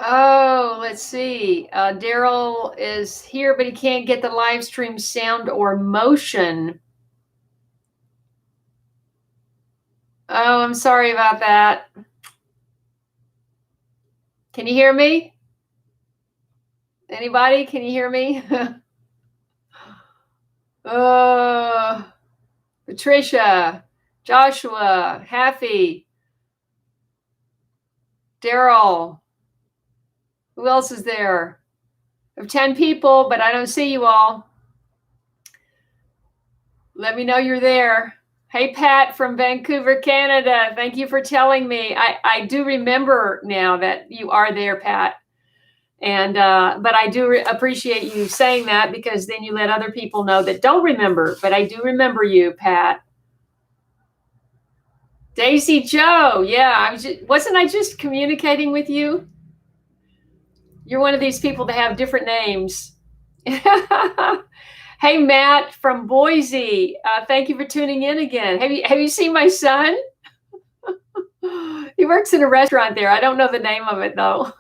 Oh, let's see. Daryl is here, but he can't get the live stream sound or motion. Oh, I'm sorry about that. Can you hear me? Anybody? Can you hear me? Patricia, Joshua, Happy, Daryl. Who else is there? I have 10 people, but I don't see you all. Let me know you're there. Hey, Pat from Vancouver, Canada. Thank you for telling me. I do remember now that you are there, Pat. And but I do appreciate you saying that, because then you let other people know that don't remember. But I do remember you, Pat. Daisy Joe. Yeah, wasn't I just communicating with you? You're one of these people that have different names. Hey, Matt from Boise. Thank you for tuning in again. Have you seen my son? He works in a restaurant there. I don't know the name of it, though.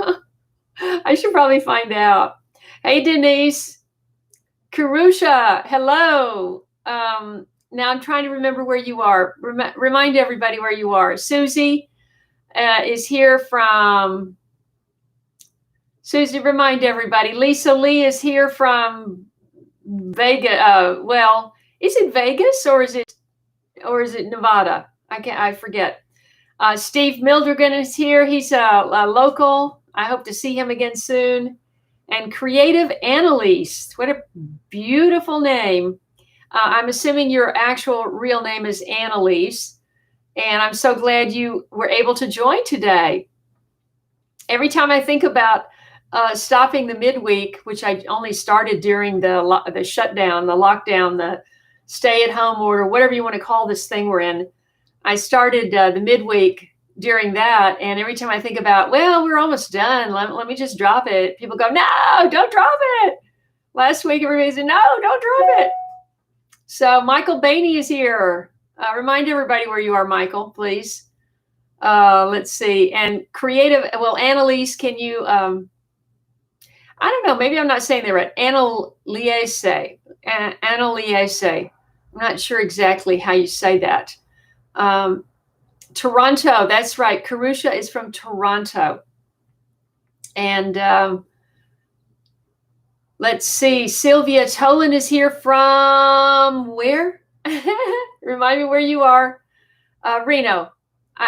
I should probably find out. Hey, Denise. Karusha, hello. Now I'm trying to remember where you are. Remind everybody where you are. Susie is here from... Susie, remind everybody. Lisa Lee is here from Vegas. Well, is it Vegas or is it Nevada? I forget. Steve Mildragan is here. He's a local. I hope to see him again soon. And Creative Annalise. What a beautiful name. I'm assuming your actual real name is Annalise. And I'm so glad you were able to join today. Every time I think about stopping the midweek, which I only started during the shutdown, the lockdown, the stay-at-home order, whatever you want to call this thing we're in. I started the midweek during that, and every time I think about, well, we're almost done, let me just drop it. People go, no, don't drop it. Last week, everybody said, no, don't drop it. So Michael Bainey is here. Remind everybody where you are, Michael, please. Let's see. And Creative, well, Annalise, can you... I don't know. Maybe I'm not saying that right. Annalise. I'm not sure exactly how you say that. Toronto. That's right. Karusha is from Toronto. And let's see. Sylvia Tolan is here from where? Remind me where you are. Reno.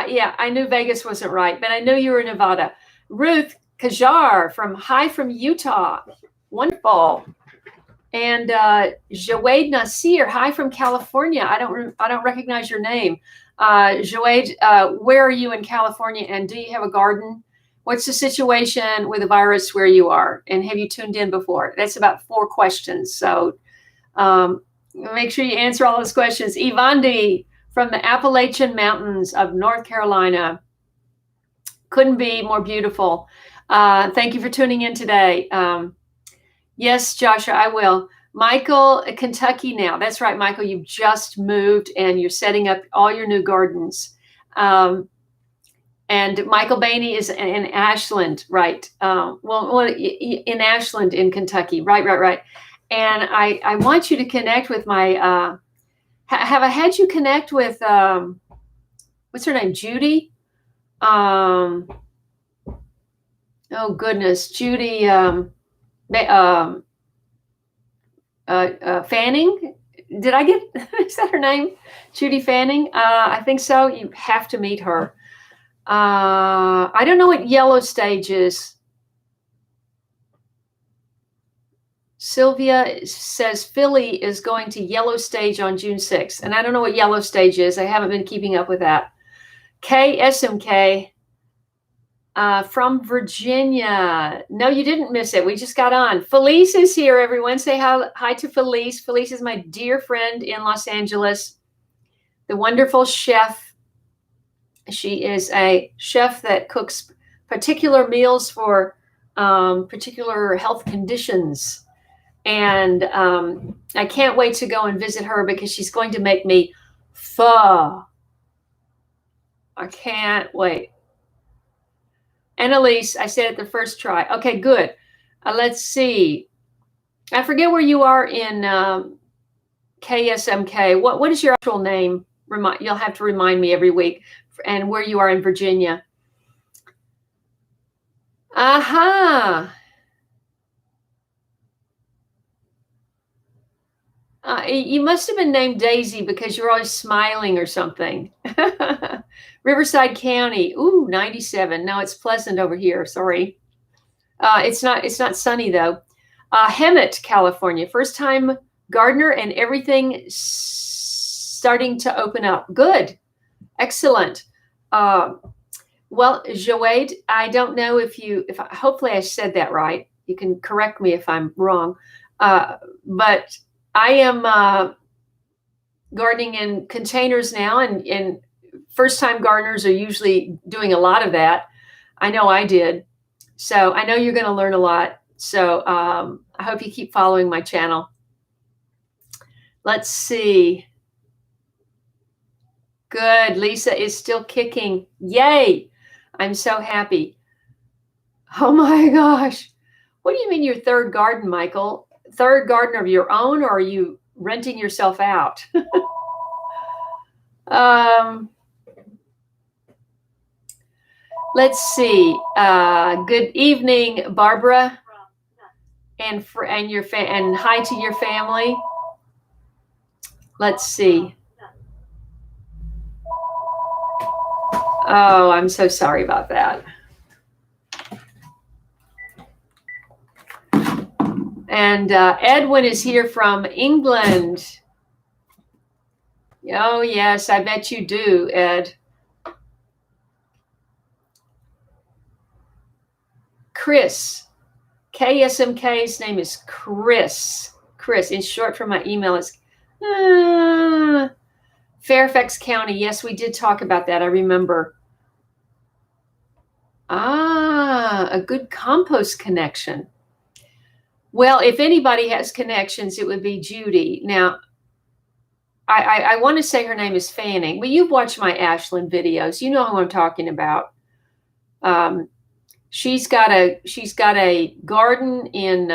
Yeah, I knew Vegas wasn't right, but I knew you were in Nevada. Ruth Kajar from Utah. Wonderful. And Jawed Nasir, hi from California. I don't recognize your name. Jawed, where are you in California, and do you have a garden? What's the situation with the virus where you are? And have you tuned in before? That's about 4 questions. So make sure you answer all those questions. Ivandi from the Appalachian Mountains of North Carolina. Couldn't be more beautiful. Thank you for tuning in today. Yes, Joshua, I will. Michael, Kentucky now. That's right, Michael. You've just moved and you're setting up all your new gardens. And Michael Bainey is in Ashland, right? Well, in Ashland in Kentucky. Right. And I want you to connect with my... have I had you connect with... what's her name? Judy? Oh, goodness. Judy... Fanning, did I get, is that her name? Judy Fanning? I think so. You have to meet her. I don't know what yellow stage is. Sylvia says Philly is going to yellow stage on June 6th. And I don't know what yellow stage is. I haven't been keeping up with that. KSMK. From Virginia. No, you didn't miss it. We just got on. Felice is here, everyone. Say hi to Felice. Felice is my dear friend in Los Angeles, the wonderful chef. She is a chef that cooks particular meals for particular health conditions. And I can't wait to go and visit her because she's going to make me pho. I can't wait. Annalise, I said it the first try. Okay, good. Let's see. I forget where you are in KSMK. What is your actual name? You'll have to remind me every week, and where you are in Virginia. Aha. You must have been named Daisy because you're always smiling or something. Riverside County. Ooh, 97. No, it's pleasant over here. Sorry. It's not sunny though. Hemet, California. First time gardener and everything starting to open up. Good. Excellent. Well, Joade, I don't know if hopefully I said that right. You can correct me if I'm wrong. But I am gardening in containers now, and first-time gardeners are usually doing a lot of that. I know I did. So I know you're going to learn a lot. So I hope you keep following my channel. Let's see. Good. Lisa is still kicking. Yay. I'm so happy. Oh my gosh. What do you mean your third garden, Michael? Third garden of your own, or are you renting yourself out? Let's see. Good evening, Barbara, and hi to your family. Let's see. Oh, I'm so sorry about that. And Edwin is here from England. Oh, yes, I bet you do, Ed. Chris. KSMK's name is Chris. Chris, in short for my email, is Fairfax County. Yes, we did talk about that. I remember. A good compost connection. Well, if anybody has connections, it would be Judy. Now, I want to say her name is Fanning. Well, you've watched my Ashland videos. You know who I'm talking about. She's got a garden in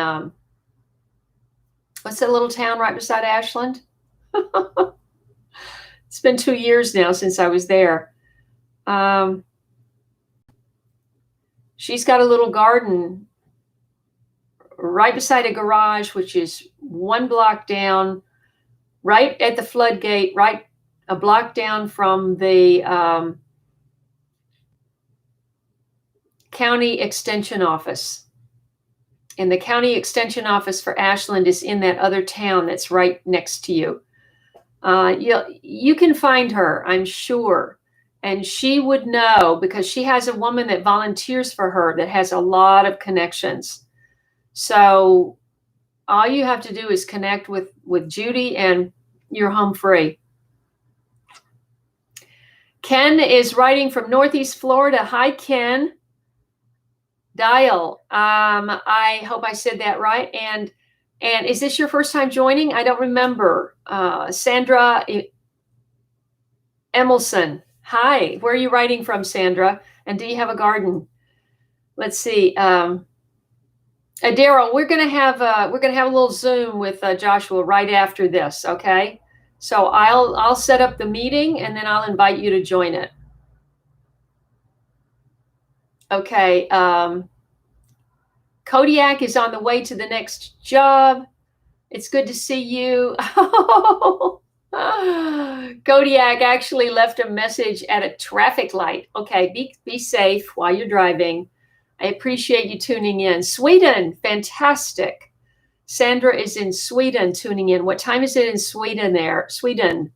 what's that little town right beside Ashland? It's been 2 years now since I was there. She's got a little garden right beside a garage, which is 1 block down, right at the floodgate, right a block down from the county extension office. And the county extension office for Ashland is in that other town that's right next to you. You can find her, I'm sure. And she would know because she has a woman that volunteers for her that has a lot of connections. So all you have to do is connect with Judy and you're home free. Ken is writing from Northeast Florida. Hi, Ken. Dial. I hope I said that right. And is this your first time joining? I don't remember. Sandra Emelson. Hi. Where are you writing from, Sandra? And do you have a garden? Let's see. Daryl, we're gonna have a little Zoom with Joshua right after this. Okay. So I'll set up the meeting and then I'll invite you to join it. Okay. Kodiak is on the way to the next job. It's good to see you. Kodiak actually left a message at a traffic light. Okay, be safe while you're driving. I appreciate you tuning in. Sweden, fantastic. Sandra is in Sweden tuning in. What time is it in Sweden there? Sweden.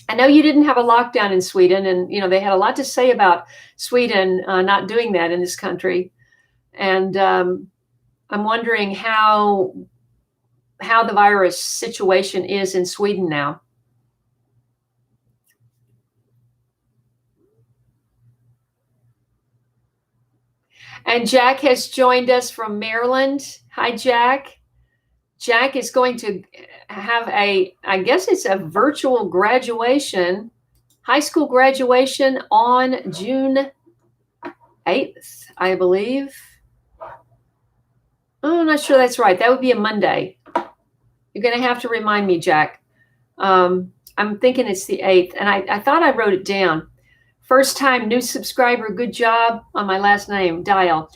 I know you didn't have a lockdown in Sweden, and they had a lot to say about Sweden not doing that in this country. And I'm wondering how the virus situation is in Sweden now. And Jack has joined us from Maryland. Hi, Jack. Jack is going to have I guess it's a virtual graduation, high school graduation on June 8th, I believe. Oh, I'm not sure that's right. That would be a Monday. You're going to have to remind me, Jack. I'm thinking it's the 8th, and I thought I wrote it down. First time new subscriber, good job on my last name, Dial.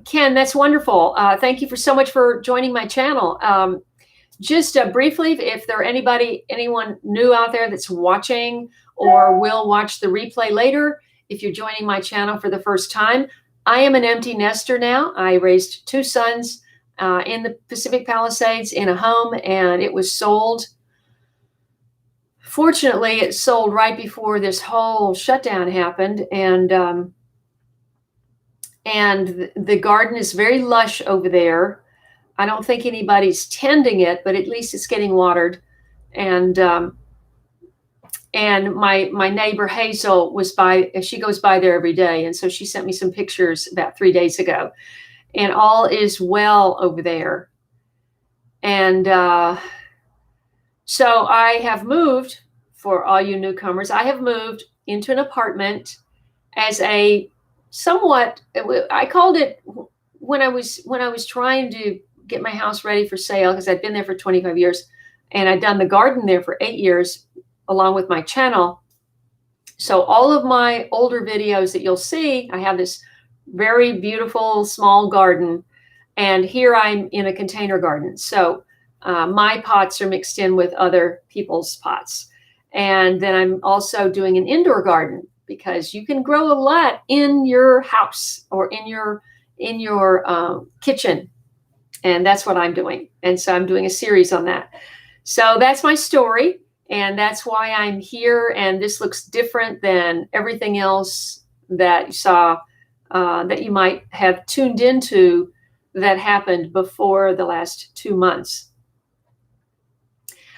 Ken, that's wonderful. Thank you so much for joining my channel. Just briefly, if there anyone new out there that's watching or will watch the replay later, if you're joining my channel for the first time, I am an empty nester now. I raised 2 sons in the Pacific Palisades in a home, and it was sold. Fortunately, it sold right before this whole shutdown happened, and the garden is very lush over there. I don't think anybody's tending it, but at least it's getting watered. And my neighbor Hazel was by. She goes by there every day, and so she sent me some pictures about 3 days ago. And all is well over there. And so I have moved. For all you newcomers, I have moved into an apartment as a somewhat. I called it when I was trying to get my house ready for sale, because I'd been there for 25 years, and I'd done the garden there for 8 years, along with my channel. So all of my older videos that you'll see, I have this very beautiful small garden, and here I'm in a container garden. So my pots are mixed in with other people's pots. And then I'm also doing an indoor garden, because you can grow a lot in your house or in your kitchen. And that's what I'm doing. And so I'm doing a series on that. So that's my story. And that's why I'm here. And this looks different than everything else that you saw, that you might have tuned into, that happened before the last 2 months.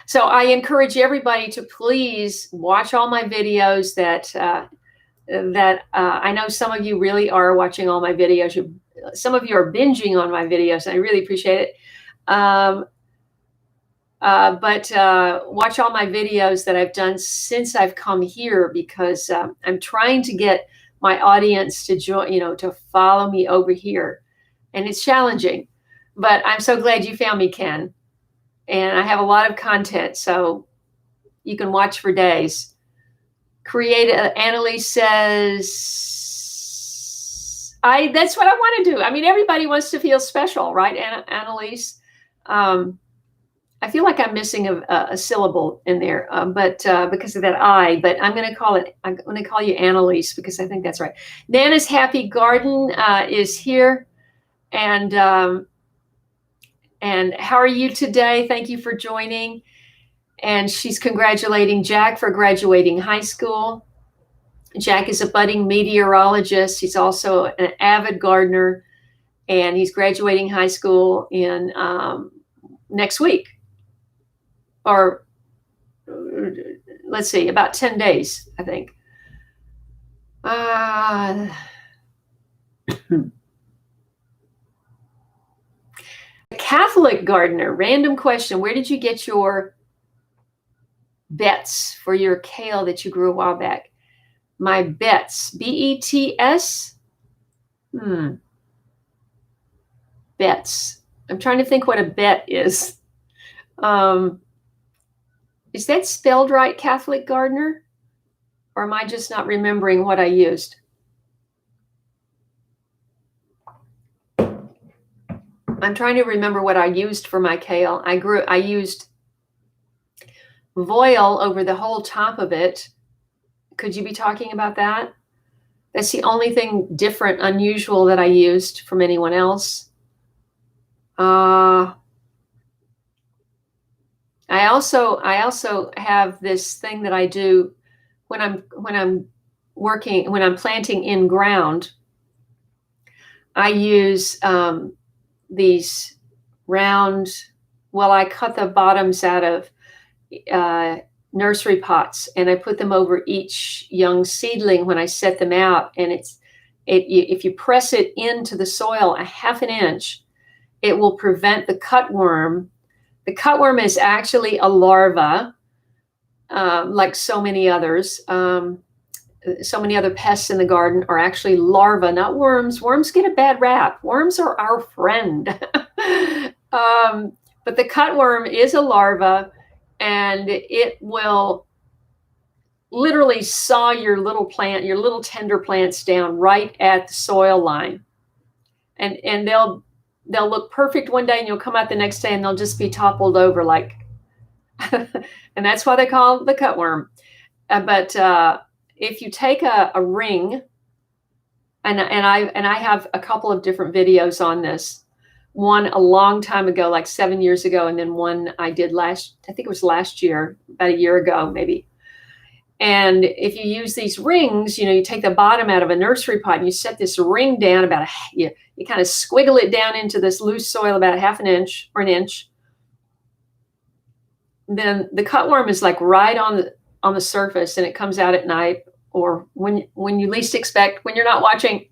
So I encourage everybody to please watch all my videos. I know some of you really are watching all my videos. Some of you are binging on my videos, and I really appreciate it. But watch all my videos that I've done since I've come here, because I'm trying to get my audience to join, to follow me over here. And it's challenging, but I'm so glad you found me, Ken. And I have a lot of content, so you can watch for days. Annalise says, that's what I want to do. I mean, everybody wants to feel special, right, Annalise? I feel like I'm missing a syllable in there, but because of that I. But I'm going to call you Annalise, because I think that's right. Nana's Happy Garden is here, and how are you today? Thank you for joining. And she's congratulating Jack for graduating high school. Jack is a budding meteorologist. He's also an avid gardener, and he's graduating high school in next week. Or let's see, about 10 days, I think. Catholic gardener, random question. Where did you get your bets for your kale that you grew a while back? My bets, B-E-T-S? Bets. I'm trying to think what a bet is. Is that spelled right, Catholic gardener? Or am I just not remembering what I used? I'm trying to remember what I used for my kale. I used voile over the whole top of it. Could you be talking about that? That's the only thing different, unusual that I used from anyone else. I also have this thing that I do when I'm planting in ground. I use these round. Well, I cut the bottoms out of nursery pots, and I put them over each young seedling when I set them out. And if you press it into the soil a half an inch, it will prevent the cutworm. The cutworm is actually a larva, like so many others, so many other pests in the garden are actually larvae, not worms. Worms get a bad rap. Worms are our friend. But the cutworm is a larva, and it will literally saw your little plant, your little tender plants down right at the soil line. And they'll look perfect one day, and you'll come out the next day and they'll just be toppled over like, and that's why they call it the cutworm. But if you take a ring, and I have a couple of different videos on this, one a long time ago, like 7 years ago, and then one I did I think it was last year, about a year ago maybe. And if you use these rings, you take the bottom out of a nursery pot and you set this ring down about you kind of squiggle it down into this loose soil about half an inch or an inch. Then the cutworm is like right on the surface, and it comes out at night or when you least expect, when you're not watching,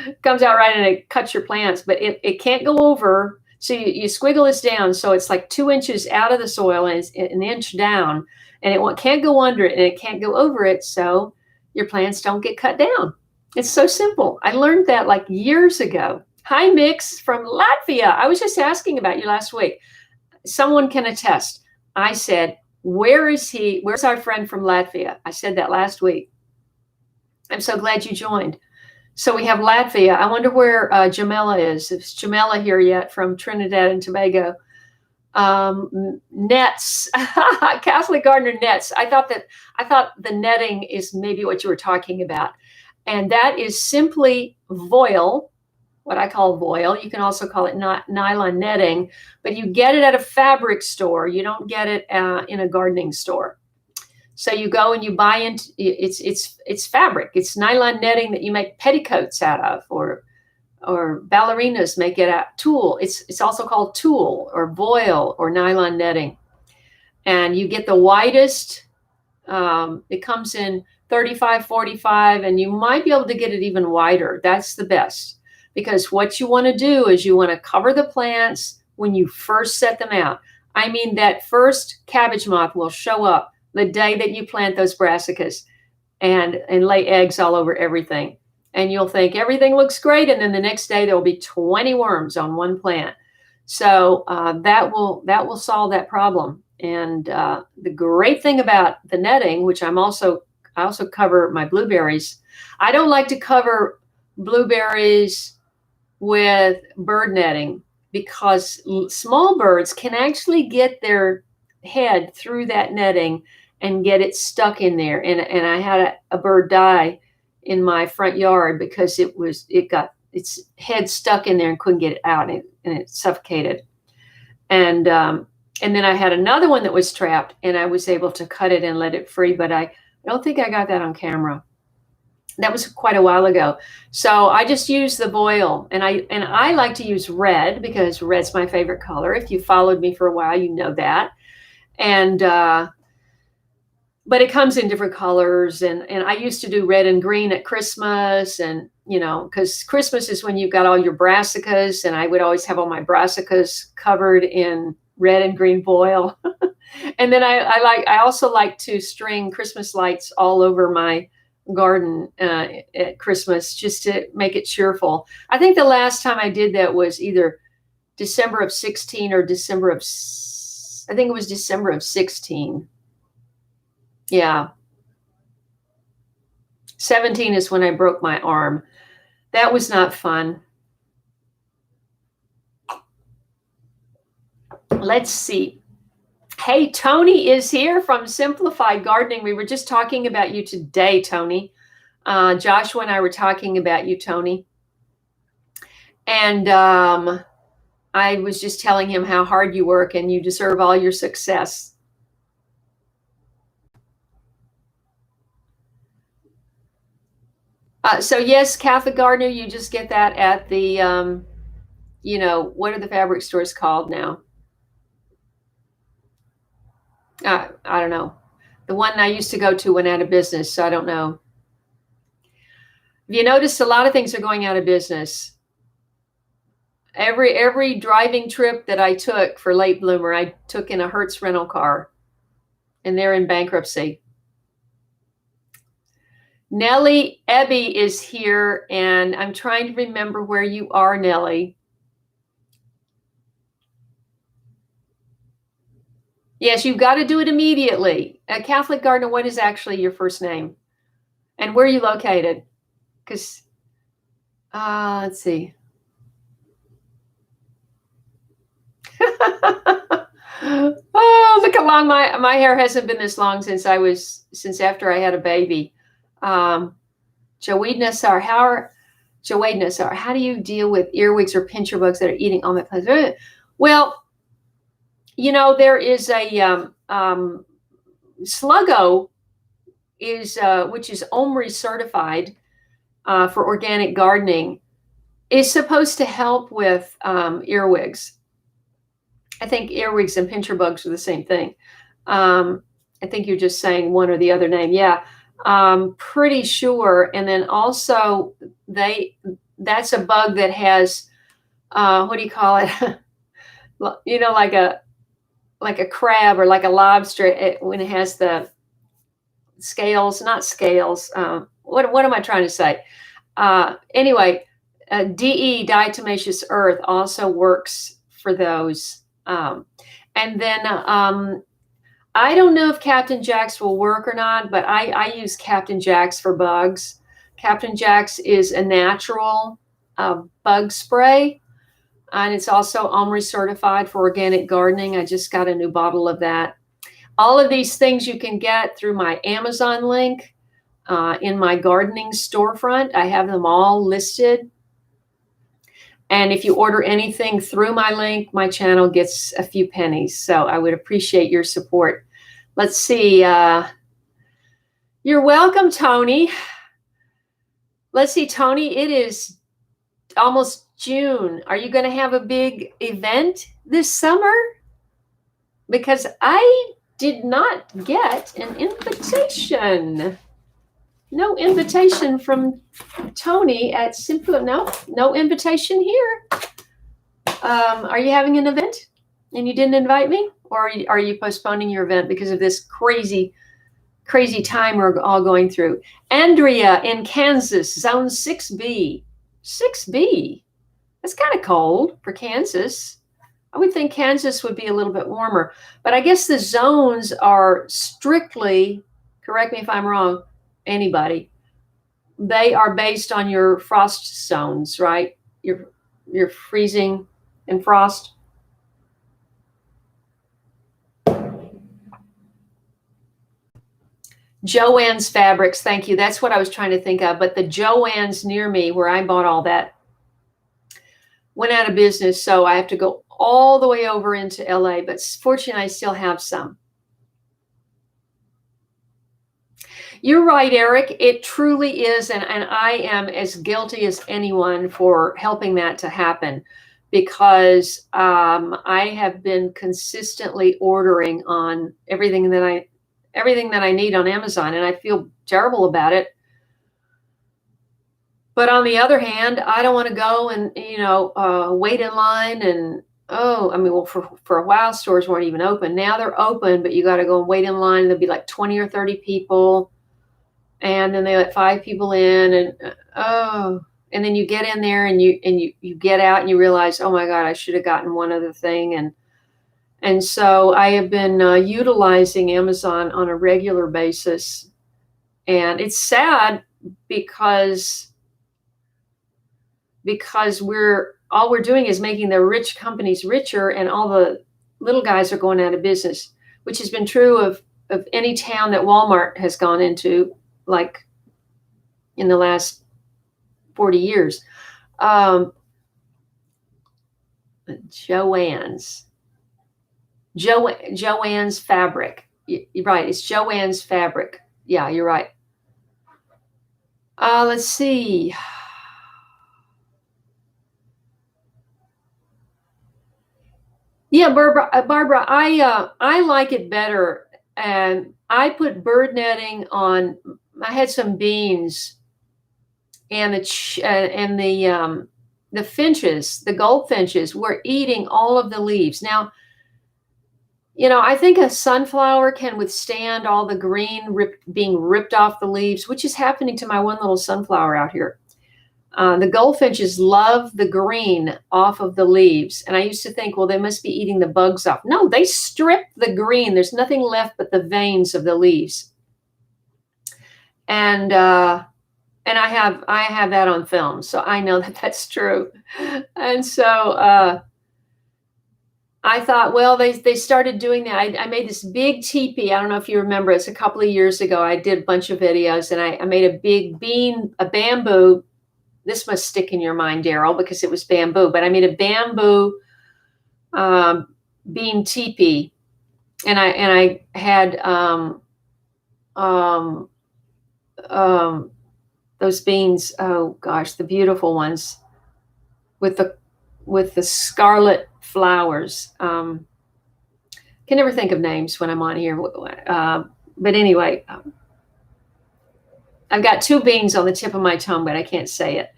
it comes out right and it cuts your plants, but it can't go over. So you squiggle this down so it's like 2 inches out of the soil and it's an inch down, and it can't go under it and it can't go over it, so your plants don't get cut down. It's so simple. I learned that like years ago. Hi, Mix from Latvia. I was just asking about you last week. Someone can attest. I said, where's our friend from Latvia? I said that last week. I'm so glad you joined. So we have Latvia. I wonder where Jamela is. Is Jamela here yet from Trinidad and Tobago? Nets, Catholic gardener nets. I thought the netting is maybe what you were talking about. And that is simply voile, what I call voile. You can also call it nylon netting, but you get it at a fabric store. You don't get it in a gardening store. So you go and you buy into it's fabric. It's nylon netting that you make petticoats out of, or ballerinas make it out tulle. It's also called tulle or voile or nylon netting. And you get the widest. It comes in 35, 45, and you might be able to get it even wider. That's the best, because what you want to do is you want to cover the plants when you first set them out. I mean, that first cabbage moth will show up the day that you plant those brassicas and lay eggs all over everything. And you'll think everything looks great, and then the next day there will be 20 worms on one plant. So that will solve that problem. And the great thing about the netting, which I also cover my blueberries. I don't like to cover blueberries with bird netting, because small birds can actually get their head through that netting and get it stuck in there. And I had a bird die in my front yard because it got its head stuck in there and couldn't get it out, and it suffocated. And then I had another one that was trapped, and I was able to cut it and let it free, but I don't think I got that on camera. That was quite a while ago. So I just use the voile, and I like to use red because red's my favorite color. If you followed me for a while, you know that. And but it comes in different colors, and I used to do red and green at Christmas, and because Christmas is when you've got all your brassicas, and I would always have all my brassicas covered in red and green voile. And then I also like to string Christmas lights all over my garden at Christmas, just to make it cheerful. I think the last time I did that was either December of 16 or I think it was December of 16. Yeah. 17 is when I broke my arm. That was not fun. Let's see. Hey, Tony is here from Simplified Gardening. We were just talking about you today, Tony. Joshua and I were talking about you, Tony. And I was just telling him how hard you work, and you deserve all your success. So yes, Catholic Gardener, you just get that at the, what are the fabric stores called now? I don't know. The one I used to go to went out of business, so I don't know. You noticed a lot of things are going out of business. Every driving trip that I took for Late Bloomer, I took in a Hertz rental car, and they're in bankruptcy. Nellie Ebby is here, and I'm trying to remember where you are, Nellie. Yes, you've got to do it immediately. Catholic Gardener, what is actually your first name? And where are you located? Because, let's see. Oh, look how long my hair hasn't been this long since after I had a baby. Joaid Nassar, how do you deal with earwigs or pincher bugs that are eating all my plants? Well, there is a Sluggo which is OMRI certified for organic gardening, is supposed to help with earwigs. I think earwigs and pincher bugs are the same thing. I think you're just saying one or the other name. Yeah, pretty sure. And then also that's a bug that has, what do you call it? like a crab or like a lobster, when it has the scales, not scales. What am I trying to say? Anyway, DE, diatomaceous earth, also works for those. And then I don't know if Captain Jack's will work or not, but I use Captain Jack's for bugs. Captain Jack's is a natural bug spray, and it's also OMRI certified for organic gardening. I just got a new bottle of that. All of these things you can get through my Amazon link in my gardening storefront. I have them all listed. And if you order anything through my link, my channel gets a few pennies. So I would appreciate your support. Let's see. You're welcome, Tony. Let's see, Tony, it is almost June. Are you going to have a big event this summer? Because I did not get an invitation. No invitation from Tony at Simple. No invitation here. Are you having an event and you didn't invite me? Or are you postponing your event because of this crazy time we're all going through? Andrea in Kansas, zone 6B. 6B? That's kind of cold for Kansas. I would think Kansas would be a little bit warmer. But I guess the zones are strictly, correct me if I'm wrong, anybody, they are based on your frost zones, right? Your freezing and frost. Joann's Fabrics, thank you. That's what I was trying to think of. But the Joann's near me, where I bought all that, went out of business. So I have to go all the way over into LA. But fortunately, I still have some. You're right, Eric. It truly is. And I am as guilty as anyone for helping that to happen, because I have been consistently ordering on everything that I need on Amazon, and I feel terrible about it. But on the other hand, I don't want to go and, wait in line. And, for a while, stores weren't even open. Now they're open, but you got to go and wait in line. And there'll be like 20 or 30 people. And then they let 5 people in, and then you get in there and you get out and you realize, oh my God, I should have gotten one other thing. And so I have been utilizing Amazon on a regular basis. And it's sad because all we're doing is making the rich companies richer, and all the little guys are going out of business, which has been true of any town that Walmart has gone into, like in the last 40 years. Joann's Fabric. You're right. It's Joann's Fabric. Yeah, you're right. Let's see. Yeah, Barbara, I like it better. And I put bird netting on. I had some beans, and the finches, the goldfinches, were eating all of the leaves. Now, I think a sunflower can withstand all the green being ripped off the leaves, which is happening to my one little sunflower out here. The goldfinches love the green off of the leaves. And I used to think, well, they must be eating the bugs off. No, they strip the green. There's nothing left but the veins of the leaves. And I have that on film, so I know that that's true. And so I thought, well, they started doing that. I made this big teepee. I don't know if you remember, it's a couple of years ago. I did a bunch of videos, and I made a big bamboo. This must stick in your mind, Daryl, because it was bamboo. But I made a bamboo bean teepee, and I had those beans. Oh gosh, the beautiful ones with the scarlet flowers. Can never think of names when I'm on here. But anyway, I've got two beans on the tip of my tongue, but I can't say it.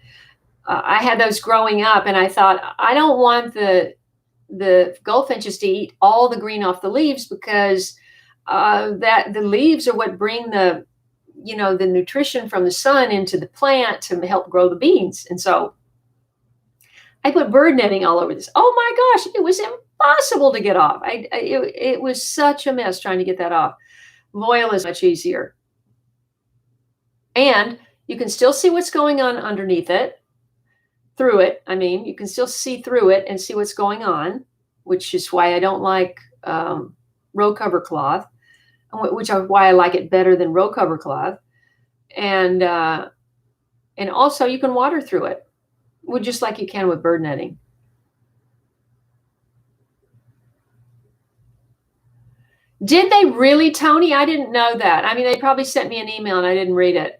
I had those growing up, and I thought, I don't want the goldfinches to eat all the green off the leaves, because that the leaves are what bring the nutrition from the sun into the plant to help grow the beans. And so I put bird netting all over this. Oh my gosh, it was impossible to get off. It was such a mess trying to get that off. Voile is much easier. And you can still see what's going on underneath it, through it. I mean, you can still see through it and see what's going on, which is why I don't like row cover cloth, which is why I like it better than row cover cloth. And also you can water through it, well, just like you can with bird netting. Did they really, Tony? I didn't know that. I mean, they probably sent me an email and I didn't read it.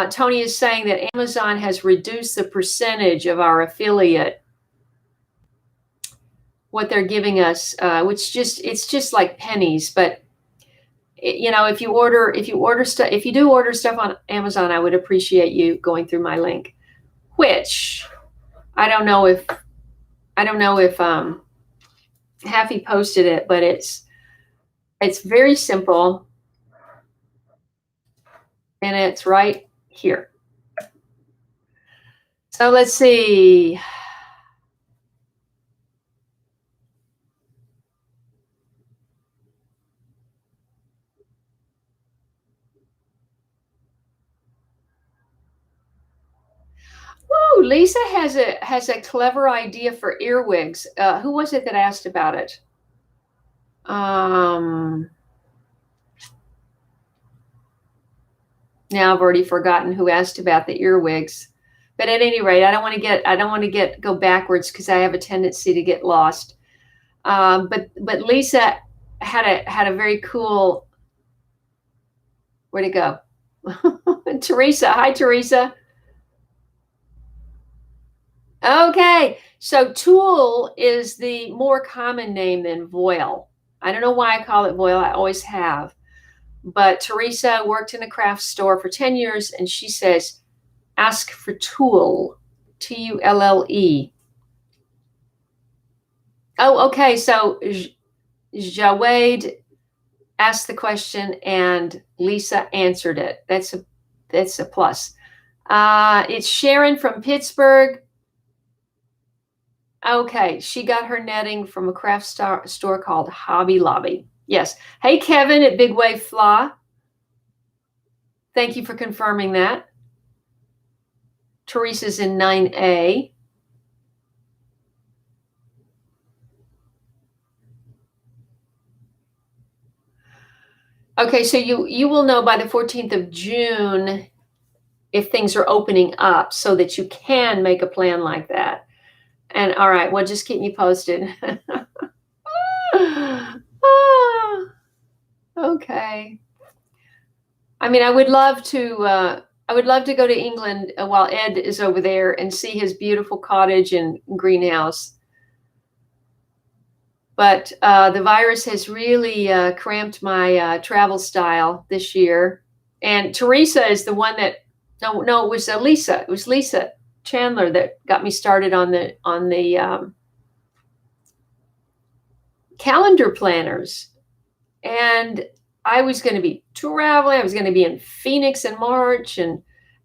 Tony is saying that Amazon has reduced the percentage of our affiliate, what they're giving us, which it's just like pennies. But if you do order stuff on Amazon, I would appreciate you going through my link, which I don't know if Happy posted it, but it's very simple, and it's right here. So let's see. Whoa, Lisa has a clever idea for earwigs. Who was it that asked about it? Now I've already forgotten who asked about the earwigs. But at any rate, I don't want to go backwards, because I have a tendency to get lost. But Lisa had a very cool. Where'd it go? Teresa. Hi, Teresa. Okay, so tulle is the more common name than voile. I don't know why I call it voile. I always have. But Teresa worked in a craft store for 10 years, and she says, ask for tulle, Tulle. Oh, okay. So Jawed asked the question, and Lisa answered it. That's a plus. It's Sharon from Pittsburgh. Okay, she got her netting from a craft store called Hobby Lobby. Yes. Hey, Kevin at Big Wave Flaw. Thank you for confirming that. Teresa's in 9A. Okay, so you will know by the 14th of June if things are opening up, so that you can make a plan like that. And all right, well, just keep me posted. Okay. I mean, I would love to go to England while Ed is over there and see his beautiful cottage and greenhouse. But the virus has really cramped my travel style this year. And Teresa is the one that no, it was Lisa. It was Lisa Chandler that got me started on the calendar planners. And I was going to be traveling. I was going to be in Phoenix in March, and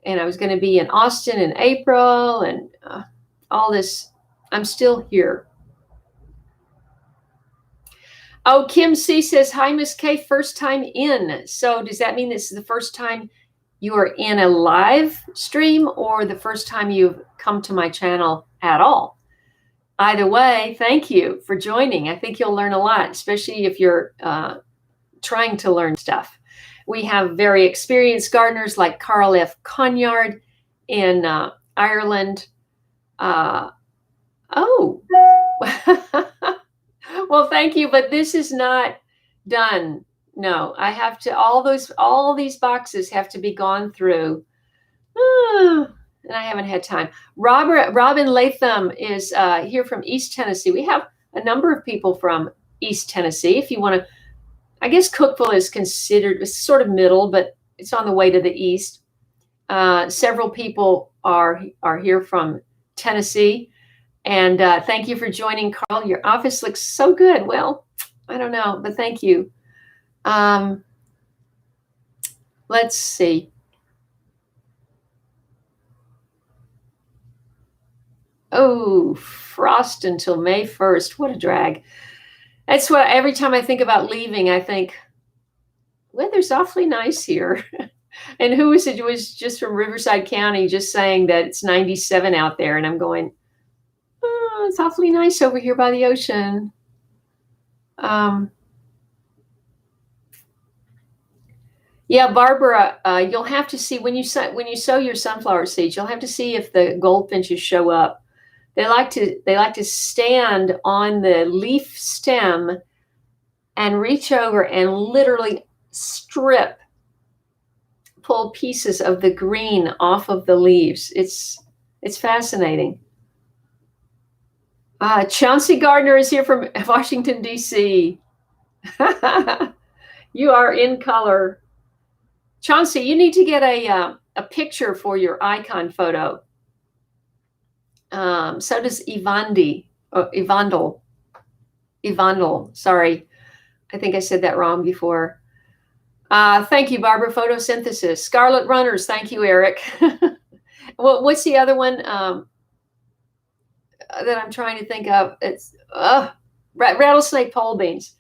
I was going to be in Austin in April, and all this. I'm still here. Oh, Kim C says, hi, Miss K, first time in. So does that mean this is the first time you are in a live stream or the first time you've come to my channel at all? Either way, thank you for joining. I think you'll learn a lot, especially if you're trying to learn stuff. We have very experienced gardeners like Carl F. Conyard in Ireland. Oh, well, thank you, but this is not done. No, I have to, all these boxes have to be gone through. And I haven't had time. Robin Latham is here from East Tennessee. We have a number of people from East Tennessee. If you want to, I guess Cookeville is considered sort of middle, but it's on the way to the east. Several people are here from Tennessee. And thank you for joining, Carl. Your office looks so good. Well, I don't know, but thank you. Let's see. Oh, frost until May 1st. What a drag. That's what every time I think about leaving, I think, weather's awfully nice here. And who was it? It was just from Riverside County, just saying that it's 97 out there. And I'm going, oh, it's awfully nice over here by the ocean. Yeah, Barbara, you'll have to see when you sow your sunflower seeds, you'll have to see if the goldfinches show up. They like to stand on the leaf stem and reach over and literally pull pieces of the green off of the leaves. It's fascinating. Chauncey Gardner is here from Washington, D.C. You are in color. Chauncey, you need to get a picture for your icon photo. So does Evandel. Sorry. I think I said that wrong before. Thank you, Barbara. Photosynthesis. Scarlet Runners. Thank you, Eric. Well, what's the other one that I'm trying to think of? It's rattlesnake pole beans.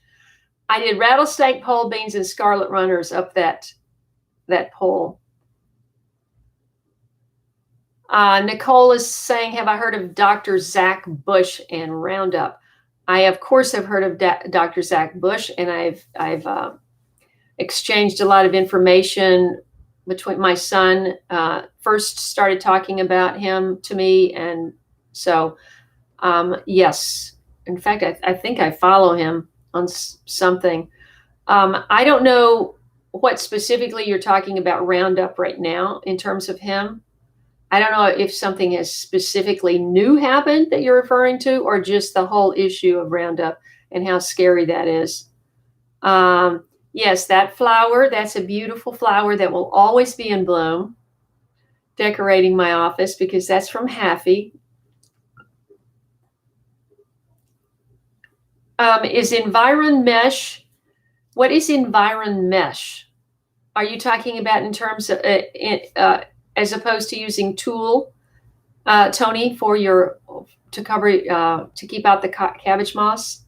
I did rattlesnake pole beans and scarlet runners up that pole. Nicole is saying, have I heard of Dr. Zach Bush and Roundup? I, of course, have heard of Dr. Zach Bush, and I've exchanged a lot of information between my son. First started talking about him to me, and so yes. In fact, I think I follow him on something. I don't know what specifically you're talking about Roundup right now in terms of him. I don't know if something has specifically new happened that you're referring to, or just the whole issue of Roundup and how scary that is. Yes, that flower, that's a beautiful flower that will always be in bloom. Decorating my office because that's from Haffy. Is Environ Mesh, what is Environ Mesh? Are you talking about in terms of, as opposed to using tulle, Tony, to keep out the cabbage moss?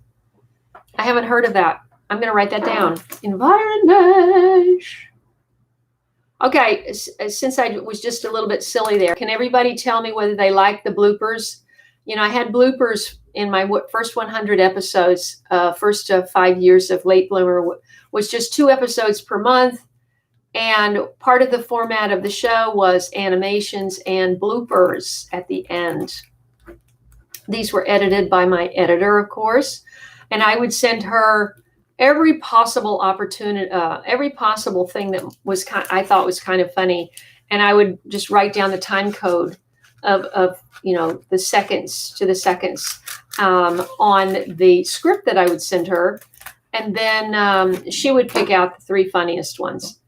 I haven't heard of that. I'm going to write that down. Environ Mesh. Okay, since I was just a little bit silly there, can everybody tell me whether they like the bloopers? You know, I had bloopers in my first 100 episodes. First 5 years of Late Bloomer was just 2 episodes per month. And part of the format of the show was animations and bloopers at the end. These were edited by my editor, of course. And I would send her every possible opportunity, every possible thing that was I thought was kind of funny. And I would just write down the time code of the seconds to the seconds on the script that I would send her. And then she would pick out the 3 funniest ones.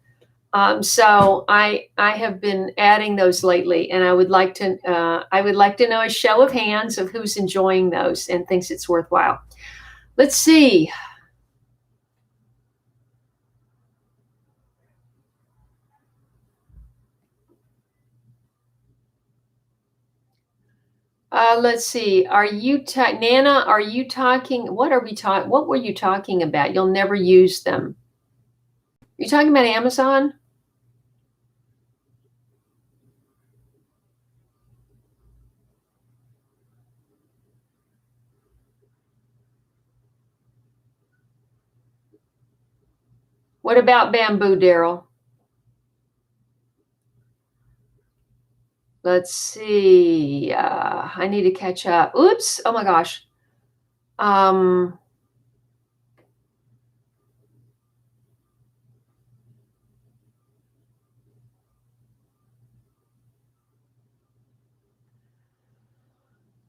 So I have been adding those lately, and I would like to know a show of hands of who's enjoying those and thinks it's worthwhile. Let's see. Let's see. Are you Nana? Are you talking? What are we talking? What were you talking about? You'll never use them. You talking about Amazon? What about bamboo, Daryl? Let's see. I need to catch up. Oops. Oh my gosh. Um,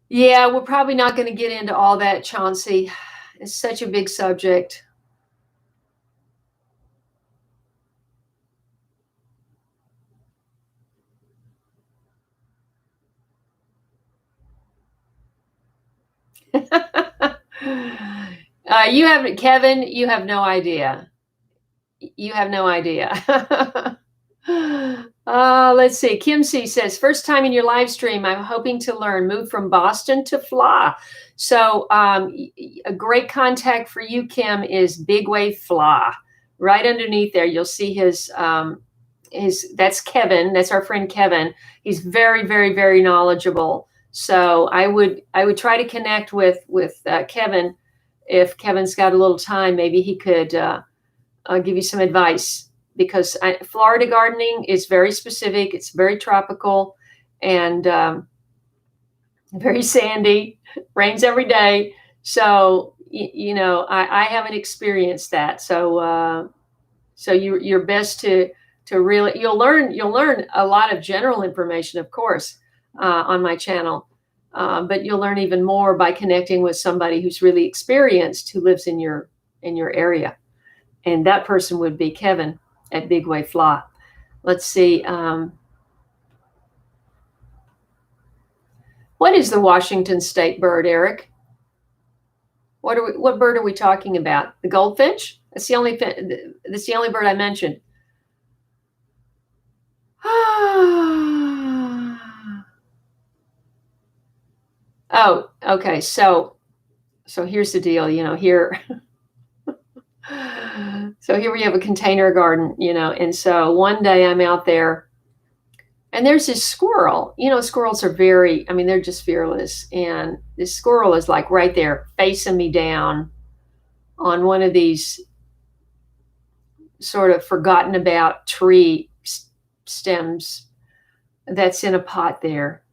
yeah, we're probably not going to get into all that, Chauncey. It's such a big subject. You have Kevin. You have no idea. You have no idea. Let's see. Kim C says, first time in your live stream, I'm hoping to learn. Moved from Boston to Fla. So a great contact for you, Kim, is Big Wave Fla. Right underneath there, you'll see his that's Kevin. That's our friend Kevin. He's very, very, very knowledgeable. So I would try to connect with Kevin. If Kevin's got a little time, maybe he could give you some advice, because Florida gardening is very specific. It's very tropical and very sandy. Rains every day. So I haven't experienced that. So you're best to really you'll learn a lot of general information, of course, on my channel. But you'll learn even more by connecting with somebody who's really experienced, who lives in your area. And that person would be Kevin at Big Wave Fla. Let's see. What is the Washington State bird, Eric? What bird are we talking about? The goldfinch? That's the only bird I mentioned. Oh, okay. So here's the deal. Here. So here we have a container garden, and so one day I'm out there and there's this squirrel. Squirrels are they're just fearless. And this squirrel is like right there facing me down on one of these sort of forgotten about tree stems that's in a pot there.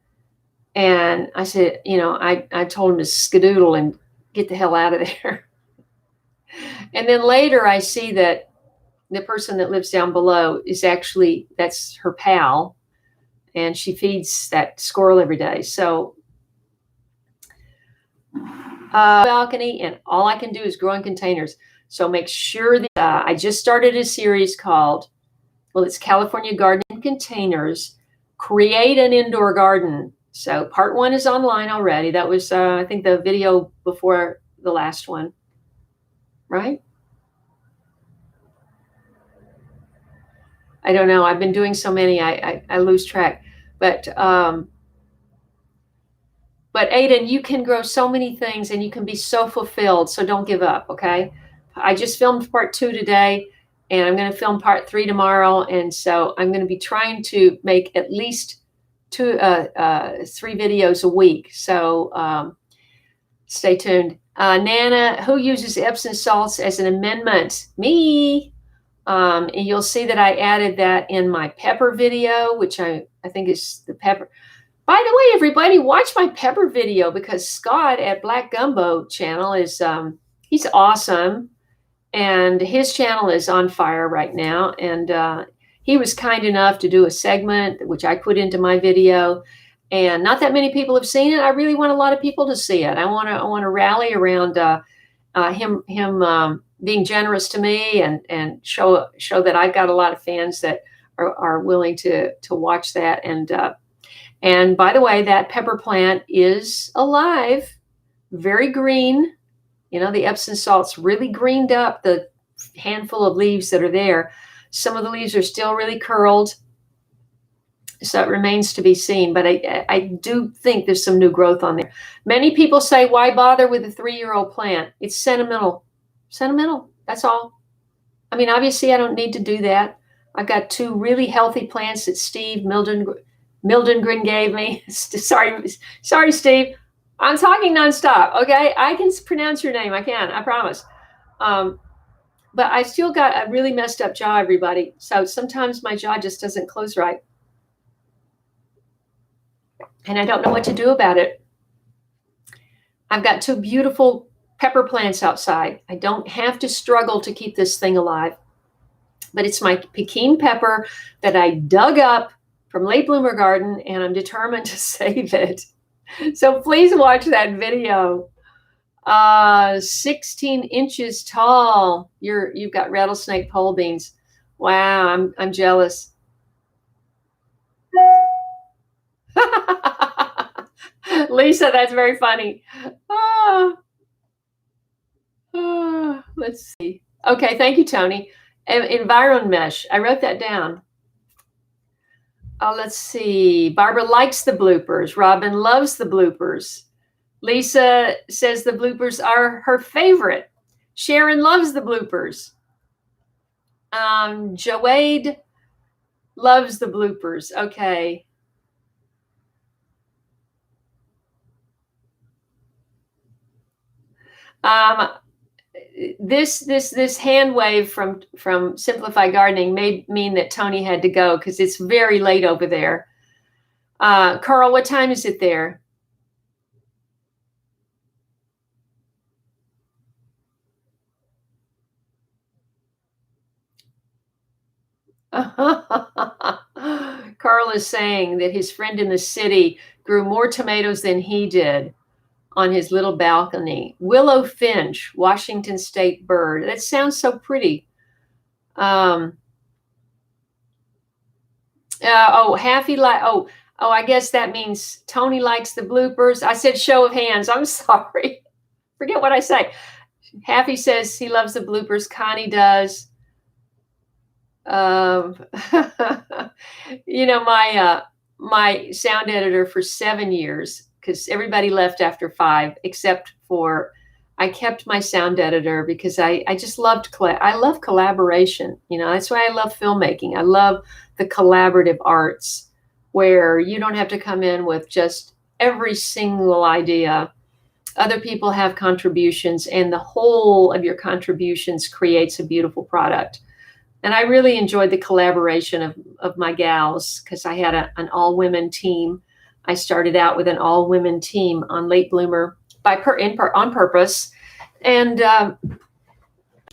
And I said, I told him to skedoodle and get the hell out of there. And then later I see that the person that lives down below that's her pal, and she feeds that squirrel every day. So balcony, and all I can do is grow in containers. So make sure that I just started a series called, it's California Gardening Containers, Create an Indoor Garden. So part 1 is online already. That was, I think, the video before the last one, right? I don't know. I've been doing so many, I lose track. But Aiden, you can grow so many things and you can be so fulfilled. So don't give up, okay? I just filmed part 2 today, and I'm going to film part 3 tomorrow. And so I'm going to be trying to make at least 3 videos a week. So stay tuned. Nana, who uses Epsom salts as an amendment? Me. And you'll see that I added that in my pepper video, which I think is the pepper. By the way, everybody, watch my pepper video, because Scott at Black Gumbo channel is he's awesome, and his channel is on fire right now. And he was kind enough to do a segment which I put into my video, and not that many people have seen it. I really want a lot of people to see it. I want to rally around him being generous to me and show that I've got a lot of fans that are willing to watch that. And by the way, that pepper plant is alive, very green, You know, the Epsom salts really greened up the handful of leaves that are there. Some of the leaves are still really curled, so it remains to be seen, but I do think there's some new growth on there. Many people say, why bother with a 3-year-old plant? It's sentimental. Sentimental, that's all. I mean, obviously, I don't need to do that. I've got 2 really healthy plants that Steve Mildengren gave me. Sorry, Steve. I'm talking nonstop, okay? I can pronounce your name. I can, I promise. But I still got a really messed up jaw, everybody. So sometimes my jaw just doesn't close right. And I don't know what to do about it. I've got 2 beautiful pepper plants outside. I don't have to struggle to keep this thing alive. But it's my Peking pepper that I dug up from Late Bloomer Garden, and I'm determined to save it. So please watch that video. 16 inches tall. You've got rattlesnake pole beans. Wow, I'm jealous. Lisa, that's very funny. Let's see. Okay, thank you, Tony. Environ mesh. I wrote that down. Let's see. Barbara likes the bloopers. Robin loves the bloopers. Lisa says the bloopers are her favorite. Sharon loves the bloopers. Joade loves the bloopers. Okay. This hand wave from Simplify Gardening may mean that Tony had to go because it's very late over there. Carl, what time is it there? Carl is saying that his friend in the city grew more tomatoes than he did on his little balcony. Willow finch, Washington State bird. That sounds so pretty. I guess that means Tony likes the bloopers. I said show of hands. I'm sorry. Forget what I say. Happy says he loves the bloopers. Connie does. You know, my sound editor for 7 years, because everybody left after 5, except for I kept my sound editor because I just loved I love collaboration. You know, that's why I love filmmaking. I love the collaborative arts where you don't have to come in with just every single idea. Other people have contributions, and the whole of your contributions creates a beautiful product. And I really enjoyed the collaboration of my gals because I had an all-women team. I started out with an all-women team on Late Bloomer on purpose. And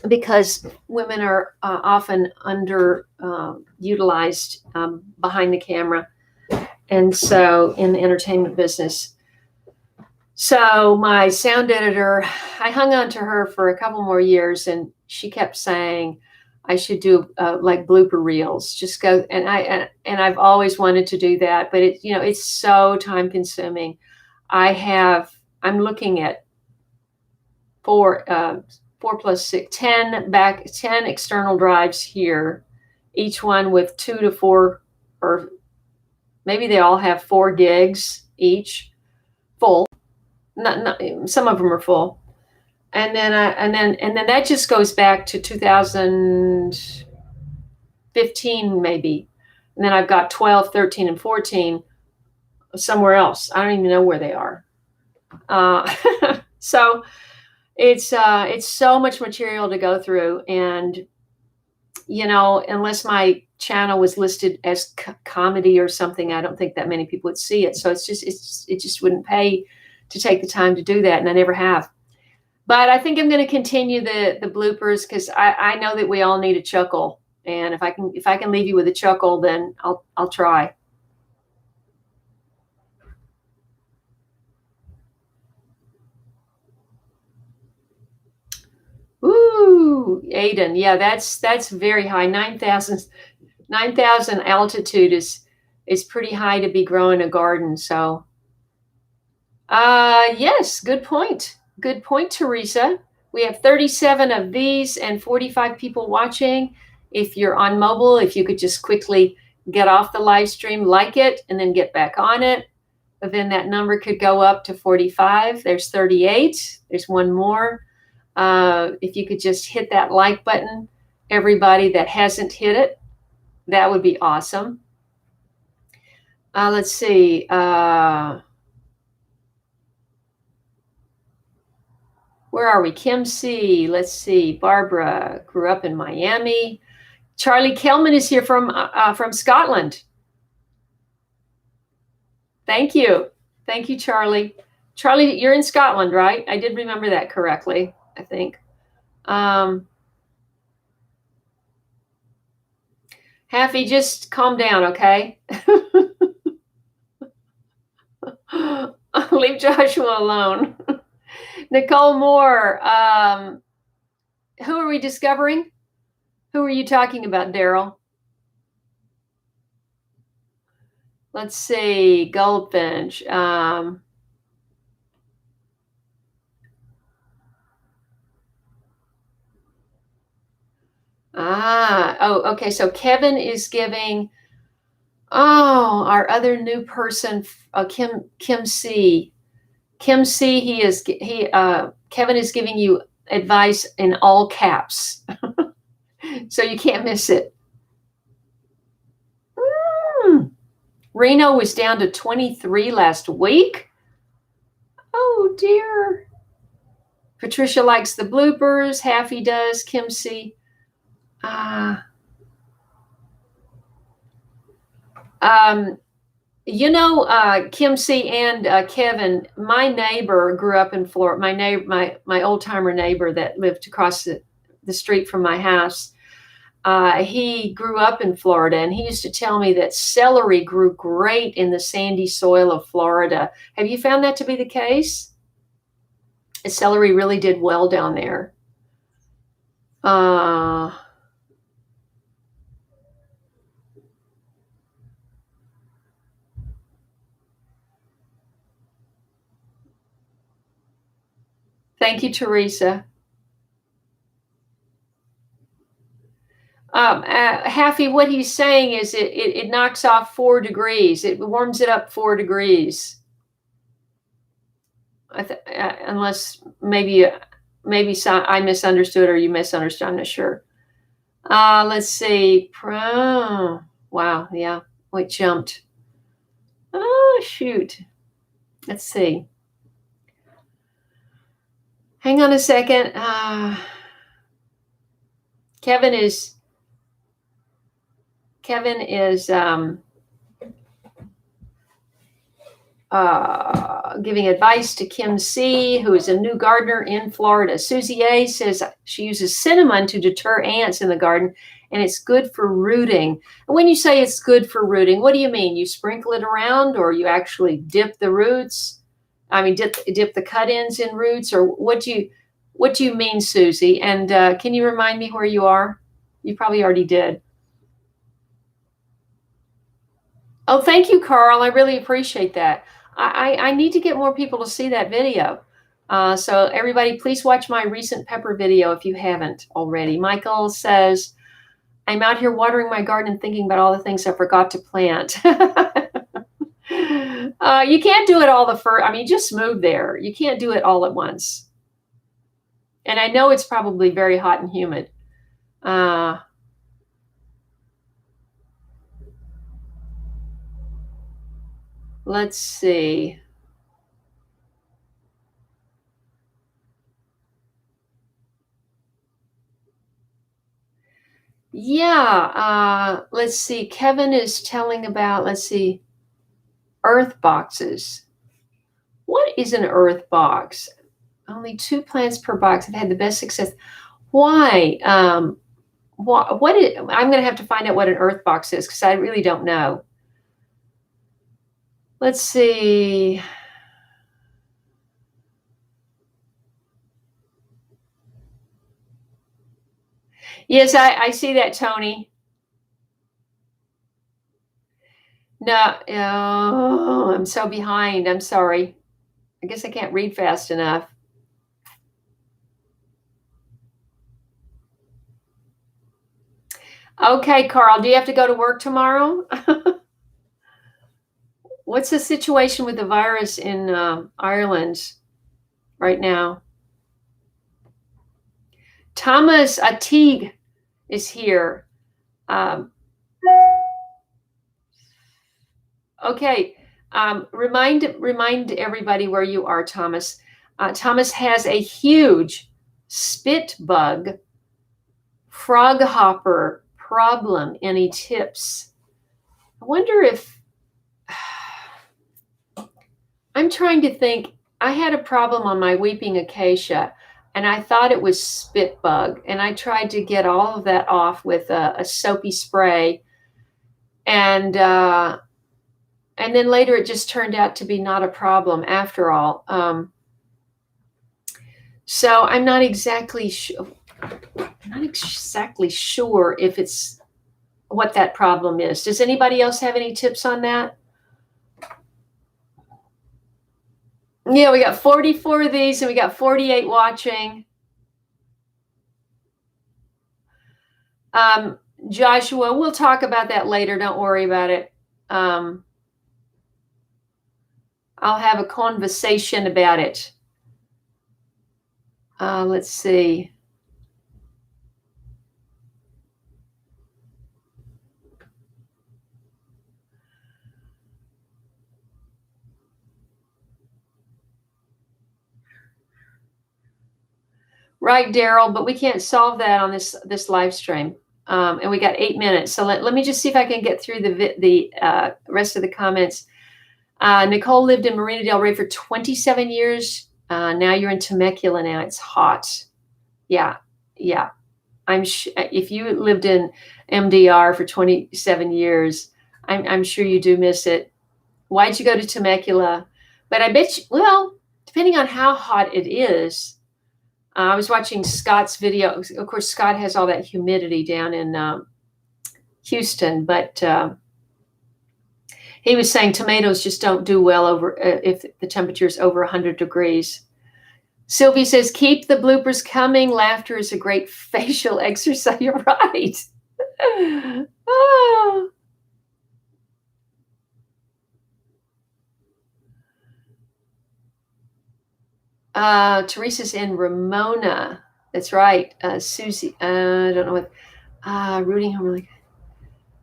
because women are often underutilized behind the camera. And so in the entertainment business. So my sound editor, I hung on to her for a couple more years, and she kept saying, I should do like blooper reels. Just go, and I've always wanted to do that, but it's so time consuming. I'm looking at 4 plus 6, 10 external drives here, each one with 2 to 4, or maybe they all have 4 gigs each, full. Not some of them are full. And then that just goes back to 2015, maybe. And then I've got 12, 13, and 14 somewhere else. I don't even know where they are. So it's so much material to go through. And, unless my channel was listed as comedy or something, I don't think that many people would see it. So it just wouldn't pay to take the time to do that. And I never have. But I think I'm going to continue the bloopers because I know that we all need a chuckle, and if I can leave you with a chuckle, then I'll try. Ooh, Aiden, yeah, that's very high. 9,000 altitude is pretty high to be growing a garden. So, yes, good point. Good point, Teresa. We have 37 of these and 45 people watching. If you're on mobile, if you could just quickly get off the live stream, like it, and then get back on it, then that number could go up to 45. There's 38. There's one more. If you could just hit that like button, everybody that hasn't hit it, that would be awesome. Let's see. Where are we? Kim C. Let's see. Barbara grew up in Miami. Charlie Kelman is here from Scotland. Thank you. Thank you, Charlie. Charlie, you're in Scotland, right? I did remember that correctly, I think. Happy, just calm down, okay? Leave Joshua alone. Nicole Moore, who are we discovering? Who are you talking about, Daryl? Let's see, Goldfinch. Okay, so Kevin is giving, our other new person, Kim C. Kim C, Kevin is giving you advice in all caps. So you can't miss it. Reno was down to 23 last week. Oh dear. Patricia likes the bloopers. Haffy does. Kim C. Kim C and Kevin, my neighbor grew up in Florida. My old timer neighbor that lived across the street from my house. He grew up in Florida, and he used to tell me that celery grew great in the sandy soil of Florida. Have you found that to be the case? Celery really did well down there. Thank you, Teresa. Haffy, what he's saying is it knocks off 4 degrees. It warms it up 4 degrees. Unless maybe I misunderstood or you misunderstood. I'm not sure. Let's see. Wow. Yeah. It jumped. Oh, shoot. Let's see. Hang on a second. Kevin is giving advice to Kim C, who is a new gardener in Florida. Susie A says she uses cinnamon to deter ants in the garden, and it's good for rooting. And when you say it's good for rooting, what do you mean? You sprinkle it around, or you actually dip the roots? I mean, dip the cut-ins in roots, or what do you mean, Susie? And can you remind me where you are? You probably already did. Oh, thank you, Carl. I really appreciate that. I need to get more people to see that video. So everybody, please watch my recent pepper video if you haven't already. Michael says, I'm out here watering my garden and thinking about all the things I forgot to plant. You can't do it all just move there. You can't do it all at once. And I know it's probably very hot and humid. Let's see. Yeah, let's see. Kevin is telling about, earth boxes. What is an earth box? Only 2 plants per box have had the best success. Why? I'm going to have to find out what an earth box is, because I really don't know. Let's see. Yes, I see that, Tony. No, oh, I'm so behind. I'm sorry. I guess I can't read fast enough. Okay, Carl, do you have to go to work tomorrow? What's the situation with the virus in Ireland right now? Thomas Atig is here. Um, okay, remind everybody where you are, Thomas. Thomas has a huge spit bug frog hopper problem. Any tips? I wonder if I'm trying to think. I had a problem on my weeping acacia, and I thought it was spit bug, and I tried to get all of that off with a soapy spray, and then later it just turned out to be not a problem after all. So I'm not exactly sure. Not exactly sure if it's what that problem is. Does anybody else have any tips on that? Yeah, we got 44 of these and we got 48 watching. Joshua, we'll talk about that later. Don't worry about it. I'll have a conversation about it. Let's see. Right, Daryl, but we can't solve that on this live stream. And we got 8 minutes. So let me just see if I can get through the rest of the comments. Nicole lived in Marina del Rey for 27 years. Now you're in Temecula now. It's hot. Yeah. If you lived in MDR for 27 years, I'm sure you do miss it. Why'd you go to Temecula? But I bet you, well, depending on how hot it is, I was watching Scott's video. Of course, Scott has all that humidity down in Houston, but he was saying tomatoes just don't do well over if the temperature is over 100 degrees. Sylvie says, keep the bloopers coming. Laughter is a great facial exercise. You're right. Oh. Teresa's in Ramona. That's right. Susie, I don't know what, rooting hormone.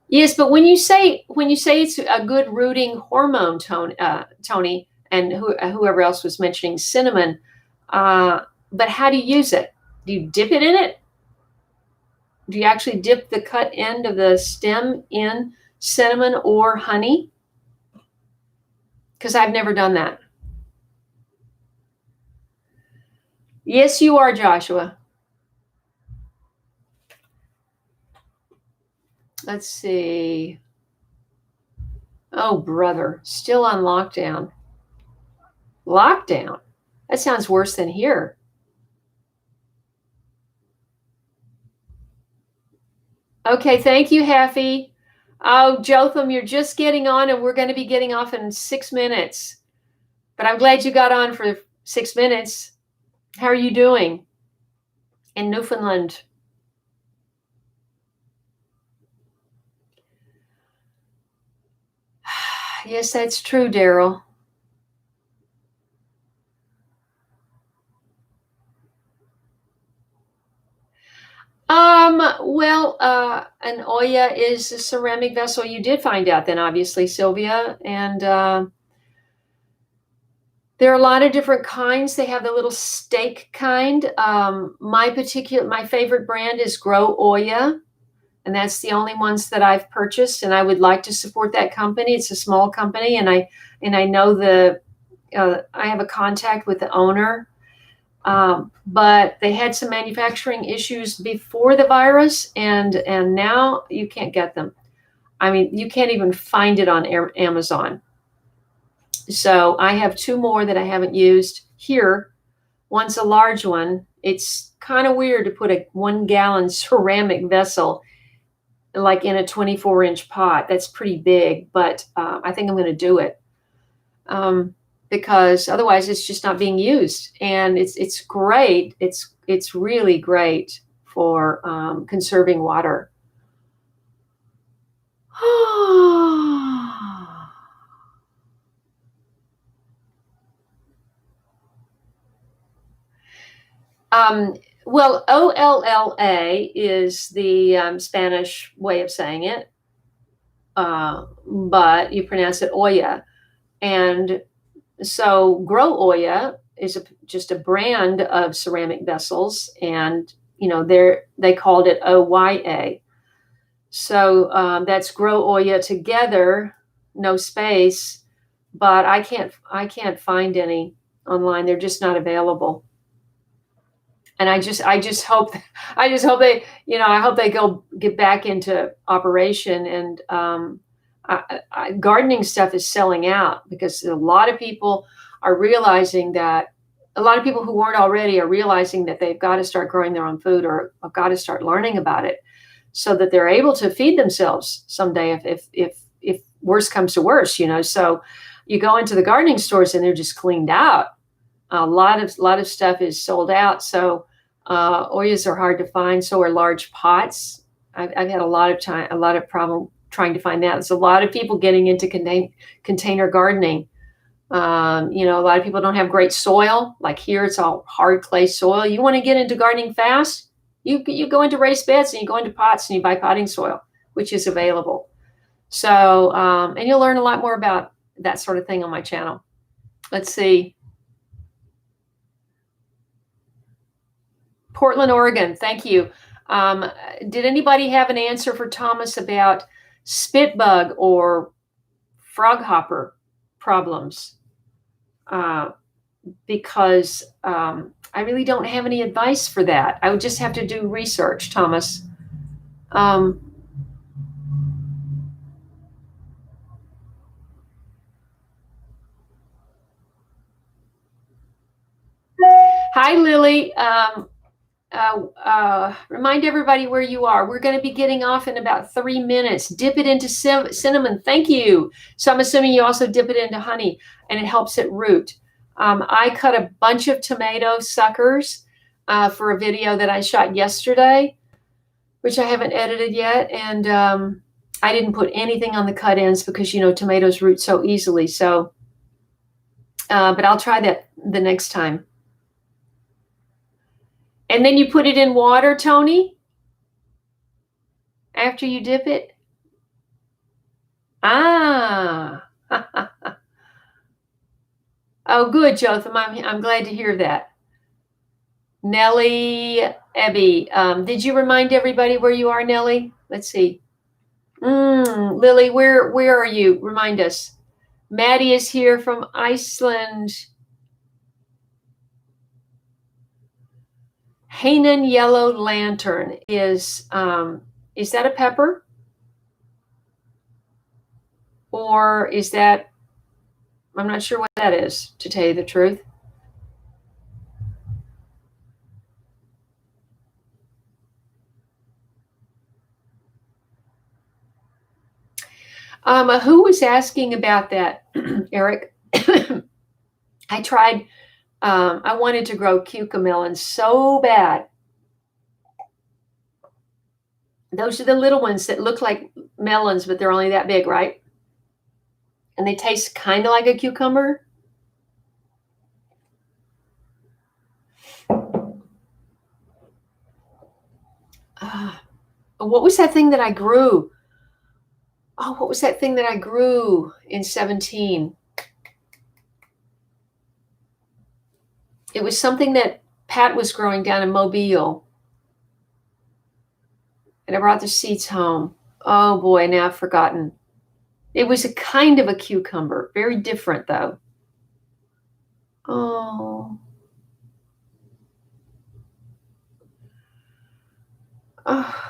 Yes, but when you say it's a good rooting hormone, Tony, and whoever else was mentioning cinnamon, but how do you use it? Do you dip it in it? Do you actually dip the cut end of the stem in cinnamon or honey? Because I've never done that. Yes, you are, Joshua. Let's see. Oh, brother, still on lockdown. Lockdown? That sounds worse than here. Okay, thank you, Haffy. Oh, Jotham, you're just getting on, and we're going to be getting off in 6 minutes. But I'm glad you got on for 6 minutes. How are you doing in Newfoundland? Yes, that's true, Daryl. Well, an Oya is a ceramic vessel. You did find out then, obviously, Sylvia. And there are a lot of different kinds. They have the little steak kind. My favorite brand is Grow Oya, and that's the only ones that I've purchased. And I would like to support that company. It's a small company, and I know I have a contact with the owner. But they had some manufacturing issues before the virus, and now you can't get them. I mean, you can't even find it on Amazon. So I have 2 more that I haven't used here. One's a large one. It's kind of weird to put a 1-gallon ceramic vessel like in a 24-inch pot. That's pretty big, but I think I'm going to do it. Because otherwise it's just not being used, and it's great. It's really great for conserving water. Um, well, OLLA is the Spanish way of saying it, but you pronounce it Oya. And so Grow Oya is just a brand of ceramic vessels, and they called it OYA. So that's Grow Oya together, no space. But I can't find any online. They're just not available. And I just hope they I hope they get back into operation. And gardening stuff is selling out because a lot of people are realizing that a lot of people who weren't already are realizing that they've got to start growing their own food, or have got to start learning about it, so that they're able to feed themselves someday if worse comes to worse. So you go into the gardening stores and they're just cleaned out. A lot of stuff is sold out. So Oyas are hard to find. So are large pots. I've had a lot of problem trying to find that. There's a lot of people getting into container gardening. A lot of people don't have great soil. Like here, it's all hard clay soil. You want to get into gardening fast? You go into raised beds and you go into pots and you buy potting soil, which is available. So, and you'll learn a lot more about that sort of thing on my channel. Let's see. Portland, Oregon. Thank you. Did anybody have an answer for Thomas about spit bug or frog hopper problems? Because I really don't have any advice for that. I would just have to do research, Thomas. Hi, Lily. Remind everybody where you are. We're going to be getting off in about 3 minutes. Dip it into cinnamon. Thank you. So I'm assuming you also dip it into honey, and it helps it root. I cut a bunch of tomato suckers for a video that I shot yesterday, which I haven't edited yet. And I didn't put anything on the cut ends because, tomatoes root so easily. So, but I'll try that the next time. And then you put it in water, Tony, after you dip it? Ah. Oh, good, Jotham. I'm glad to hear that. Nellie Ebby. Did you remind everybody where you are, Nellie? Let's see. Lily, where are you? Remind us. Maddie is here from Iceland. Hainan yellow lantern is that a pepper? Or is that, I'm not sure what that is, to tell you the truth. Who was asking about that, Eric? I tried, I wanted to grow cucamelons so bad. Those are the little ones that look like melons, but they're only that big, right? And they taste kind of like a cucumber. What was that thing that I grew? Oh, what was that thing that I grew in 17? It was something that Pat was growing down in Mobile. And I brought the seeds home. Oh boy, now I've forgotten. It was a kind of a cucumber. Very different though. Oh. Oh.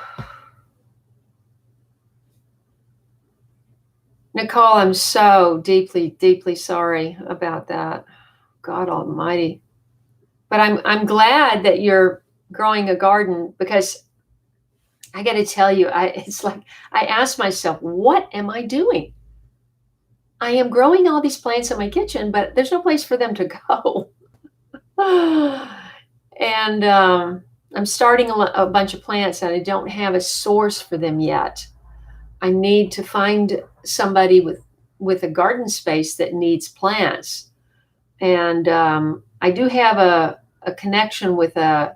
Nicole, I'm so deeply, deeply sorry about that. God Almighty. But I'm glad that you're growing a garden, because I got to tell you, it's like I asked myself, what am I doing? I am growing all these plants in my kitchen, but there's no place for them to go. And I'm starting a bunch of plants, and I don't have a source for them yet. I need to find somebody with a garden space that needs plants. And I do have a connection with a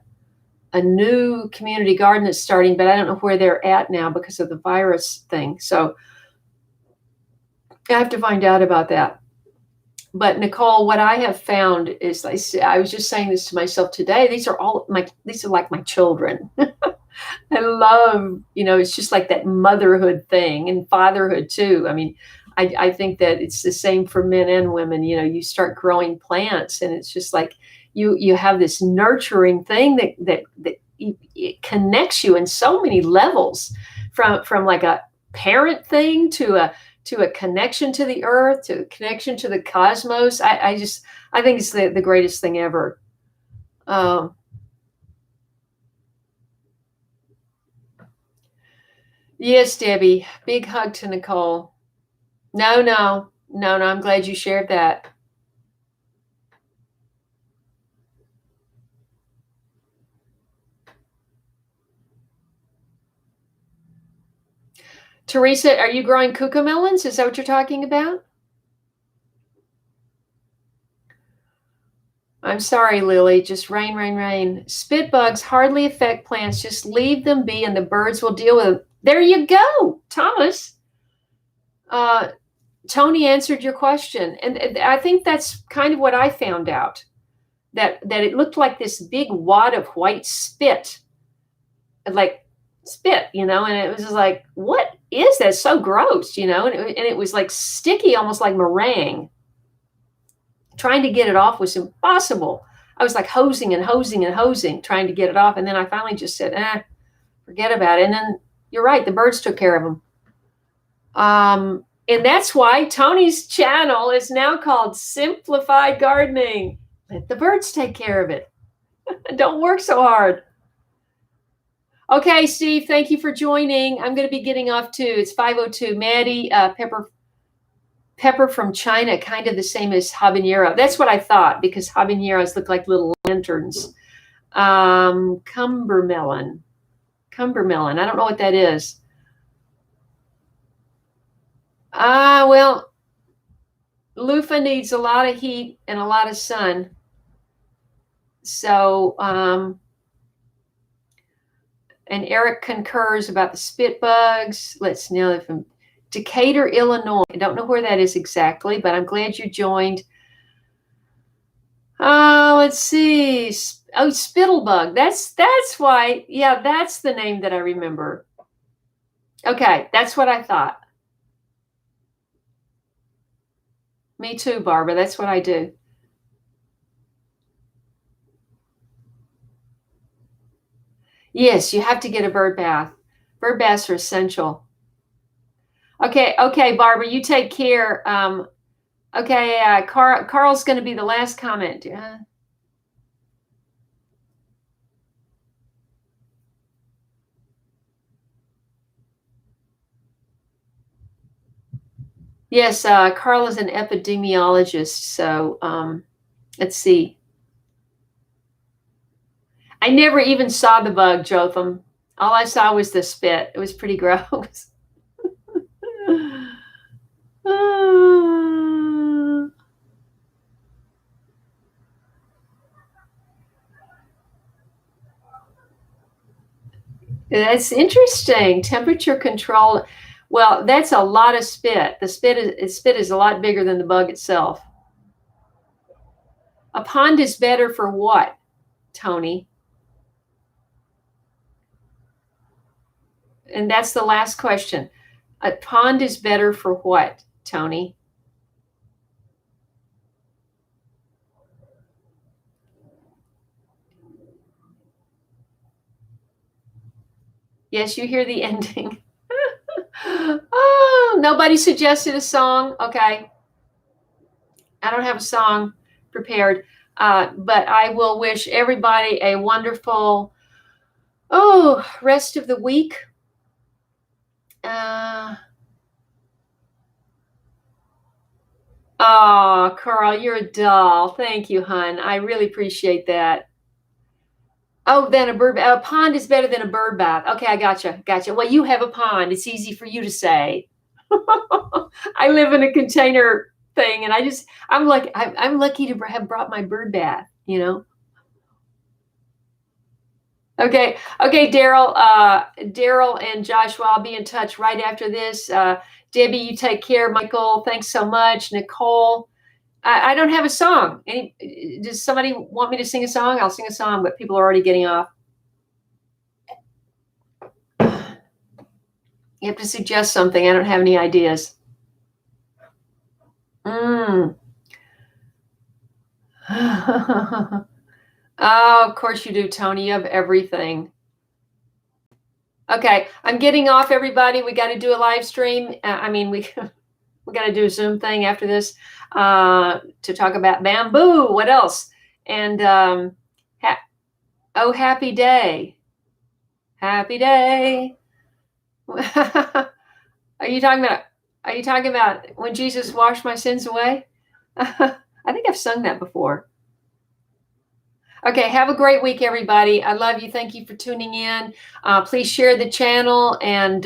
new community garden that's starting, but I don't know where they're at now because of the virus thing. So I have to find out about that. But Nicole, what I have found is, I was just saying this to myself today. These are like my children. I love, it's just like that motherhood thing and fatherhood too. I mean, I think that it's the same for men and women. You start growing plants, and it's just like you have this nurturing thing that it connects you in so many levels, from like a parent thing to a connection to the earth, to a connection to the cosmos. I think it's the greatest thing ever. Yes, Debbie. Big hug to Nicole. No. I'm glad you shared that. Teresa, are you growing cucamelons? Is that what you're talking about? I'm sorry, Lily. Just rain. Spit bugs hardly affect plants. Just leave them be and the birds will deal with them. There you go, Thomas. Tony answered your question. And I think that's kind of what I found out. That it looked like this big wad of white spit. Like spit, and it was just like, what is that? So gross, and it was like sticky, almost like meringue. Trying to get it off was impossible. I was like hosing, trying to get it off. And then I finally just said, forget about it. And then you're right, the birds took care of them. And that's why Tony's channel is now called Simplified Gardening. Let the birds take care of it. Don't work so hard. Okay, Steve, thank you for joining. I'm going to be getting off too. It's 5:02. Maddie, pepper from China, kind of the same as habanero. That's what I thought, because habaneros look like little lanterns. Cumbermelon. I don't know what that is. Well, loofah needs a lot of heat and a lot of sun. So, and Eric concurs about the spit bugs. Let's know from Decatur, Illinois. I don't know where that is exactly, but I'm glad you joined. Let's see. Oh, spittlebug. That's why. Yeah, that's the name that I remember. Okay, that's what I thought. Me too, Barbara. That's what I do. Yes, you have to get a bird bath. Bird baths are essential. Okay, Barbara, you take care. Okay, Carl's going to be the last comment. Yes, Carl is an epidemiologist. So let's see. I never even saw the bug, Jotham. All I saw was the spit. It was pretty gross. That's interesting. Temperature control. Well, that's a lot of spit. The spit is a lot bigger than the bug itself. A pond is better for what, Tony? And that's the last question. A pond is better for what, Tony? Yes, you hear the ending. Oh, nobody suggested a song. Okay. I don't have a song prepared, but I will wish everybody a wonderful, rest of the week. Carl, you're a doll. Thank you, hon. I really appreciate that. Oh, then a pond is better than a bird bath. Okay, I gotcha. Well, you have a pond. It's easy for you to say. I live in a container thing, and I'm lucky to have brought my bird bath, you know? Okay. Okay, Daryl, Daryl and Joshua, I'll be in touch right after this. Debbie, you take care. Michael, thanks so much. Nicole, I don't have a song. Does somebody want me to sing a song? I'll sing a song, but people are already getting off. You have to suggest something. I don't have any ideas. Oh, of course you do, Tony. You have everything. Okay, I'm getting off, everybody. We got to do a live stream. We got to do a Zoom thing after this to talk about bamboo. What else? And happy day, happy day. Are you talking about when Jesus washed my sins away? I think I've sung that before. Okay, have a great week, everybody. I love you. Thank you for tuning in. Please share the channel and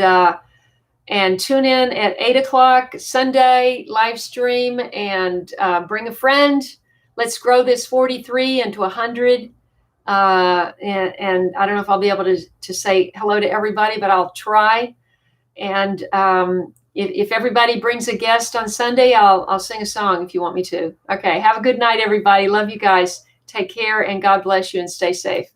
tune in at 8 o'clock Sunday live stream and bring a friend. Let's grow this 43 into 100. And I don't know if I'll be able to say hello to everybody, but I'll try. And if everybody brings a guest on Sunday, I'll sing a song if you want me to. Okay, have a good night, everybody. Love you guys. Take care, and God bless you, and stay safe.